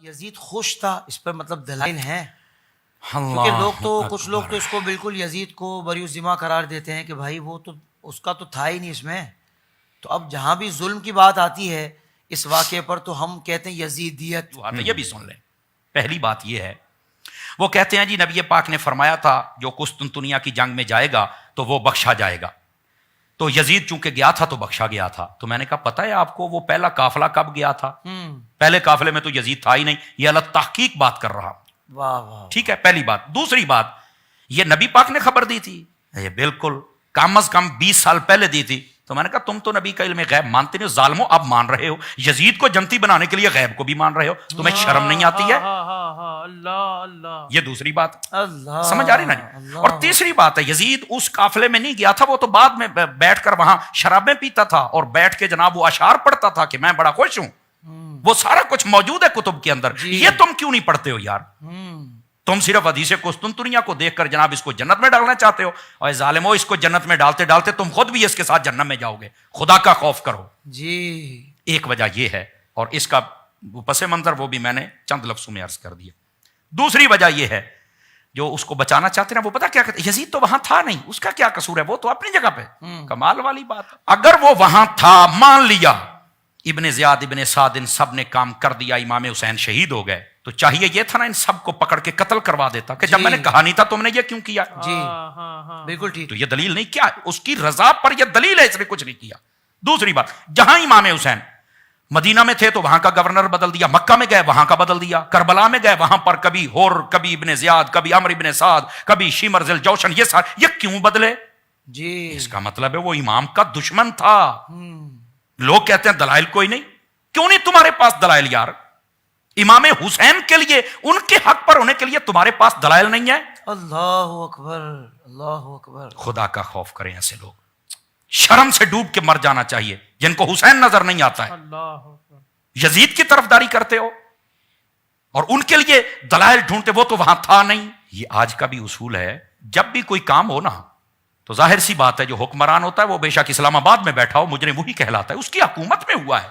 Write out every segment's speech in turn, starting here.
یزید خوش تھا اس پر مطلب دلائل ہیں، اللہ کیونکہ لوگ تو اکبر۔ کچھ لوگ تو اس کو بالکل یزید کو بری الذمہ قرار دیتے ہیں کہ بھائی وہ تو اس کا تو تھا ہی نہیں اس میں. تو اب جہاں بھی ظلم کی بات آتی ہے اس واقعے پر تو ہم کہتے ہیں یزیدیت. یہ بھی سن لیں. پہلی بات یہ ہے، وہ کہتے ہیں جی نبی پاک نے فرمایا تھا جو قسطنطنیہ کی جنگ میں جائے گا تو وہ بخشا جائے گا. تو یزید چونکہ گیا تھا تو بخشا گیا تھا. تو میں نے کہا پتہ ہے آپ کو وہ پہلا قافلہ کب گیا تھا؟ پہلے قافلے میں تو یزید تھا ہی نہیں. یہ اللہ تحقیق بات کر رہا. واہ واہ. ٹھیک ہے، پہلی بات. دوسری بات، یہ نبی پاک نے خبر دی تھی؟ یہ بالکل کم از کم 20 سال پہلے دی تھی. تو میں نے کہا تم تو نبی کا علم غیب مانتے نہیں ہو ظالمو، اب مان رہے ہو یزید کو جنتی بنانے کے لیے غیب کو بھی مان رہے ہو. تمہیں شرم نہیں آتی ہے؟ یہ دوسری بات. اللہ سمجھ آ رہی نا جی؟ اور تیسری بات ہے، یزید اس قافلے میں نہیں گیا تھا، وہ تو بعد میں بیٹھ کر وہاں شرابیں پیتا تھا اور بیٹھ کے جناب وہ اشعار پڑھتا تھا کہ میں بڑا خوش ہوں. وہ سارا کچھ موجود ہے کتب کے اندر. یہ تم کیوں نہیں پڑھتے ہو یار؟ تم صرف حدیث قسطنطنیہ کو دیکھ کر جناب اس کو جنت میں ڈالنا چاہتے ہو. اور ظالمو، اس کو جنت میں ڈالتے ڈالتے تم خود بھی اس کے ساتھ جنت میں جاؤ گے. خدا کا خوف کرو. جی. ایک وجہ یہ ہے، اور اس کا پس منظر وہ بھی میں نے چند لفظوں میں عرض کر دیا. دوسری وجہ یہ ہے، جو اس کو بچانا چاہتے ہیں وہ پتا کیا کہتے ہیں، یزید تو وہاں تھا نہیں، اس کا کیا قصور ہے، وہ تو اپنی جگہ پہ. کمال والی بات. اگر وہ وہاں تھا، مان لیا ابن زیاد ابن سعد ان سب نے کام کر دیا، امام حسین شہید ہو گئے، تو چاہیے یہ تھا نا ان سب کو پکڑ کے قتل کروا دیتا کہ جب میں نے کہا نہیں تھا تم نے یہ کیوں کیا. جی بالکل ٹھیک. تو یہ دلیل نہیں، کیا اس کی رضا پر یہ دلیل ہے، اس نے کچھ نہیں کیا. دوسری بات، جہاں امام حسین مدینہ میں تھے تو وہاں کا گورنر بدل دیا، مکہ میں گئے وہاں کا بدل دیا، کربلا میں گئے وہاں پر کبھی ہور، کبھی ابن زیاد، کبھی عمرو ابن سعد، کبھی شمر ذل جوشن، یہ کیوں بدلے؟ جی اس کا مطلب ہے وہ امام کا دشمن تھا. لوگ کہتے ہیں دلائل کوئی نہیں. کیوں نہیں تمہارے پاس دلائل یار؟ امام حسین کے لیے، ان کے حق پر ہونے کے لیے تمہارے پاس دلائل نہیں ہے؟ اللہ اکبر اللہ اکبر. خدا کا خوف کریں. ایسے لوگ شرم سے ڈوب کے مر جانا چاہیے جن کو حسین نظر نہیں آتا ہے. یزید کی طرفداری کرتے ہو اور ان کے لیے دلائل ڈھونڈتے، وہ تو وہاں تھا نہیں. یہ آج کا بھی اصول ہے، جب بھی کوئی کام ہو نا تو ظاہر سی بات ہے جو حکمران ہوتا ہے وہ بے شک اسلام آباد میں بیٹھا ہو، مجرم وہی کہلاتا ہے. اس کی حکومت میں ہوا ہے،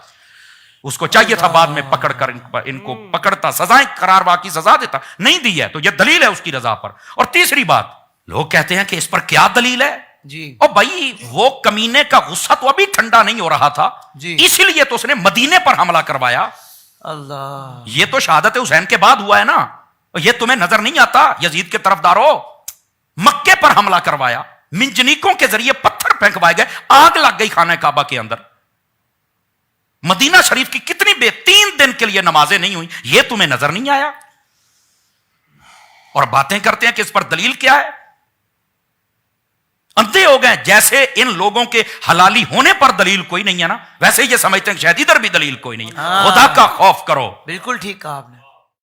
اس کو چاہیے تھا بعد میں پکڑ کر ان کو پکڑتا، سزائیں قرار واقعی سزا دیتا. نہیں دی ہے تو یہ دلیل ہے اس کی رضا پر. اور تیسری بات، لوگ کہتے ہیں کہ اس پر کیا دلیل ہے؟ جی اور بھائی وہ کمینے کا غصہ تو ابھی ٹھنڈا نہیں ہو رہا تھا، جی اسی لیے تو اس نے مدینے پر حملہ کروایا. اللہ. یہ تو شہادت حسین کے بعد ہوا ہے نا. یہ تمہیں نظر نہیں آتا؟ یزید کے طرفداروں، مکے پر حملہ کروایا، منجنیکوں کے ذریعے پتھر پھینکوائے گئے، آگ لگ گئی خانہ کعبہ کے اندر. مدینہ شریف کی کتنی 3 دن کے لیے نمازیں نہیں ہوئی، یہ تمہیں نظر نہیں آیا؟ اور باتیں کرتے ہیں کہ اس پر دلیل کیا ہے. اندھے ہو گئے. جیسے ان لوگوں کے حلالی ہونے پر دلیل کوئی نہیں ہے نا، ویسے یہ سمجھتے ہیں کہ شاید ادھر بھی دلیل کوئی نہیں ہے. خدا کا خوف کرو. بالکل ٹھیک کہا آپ نے.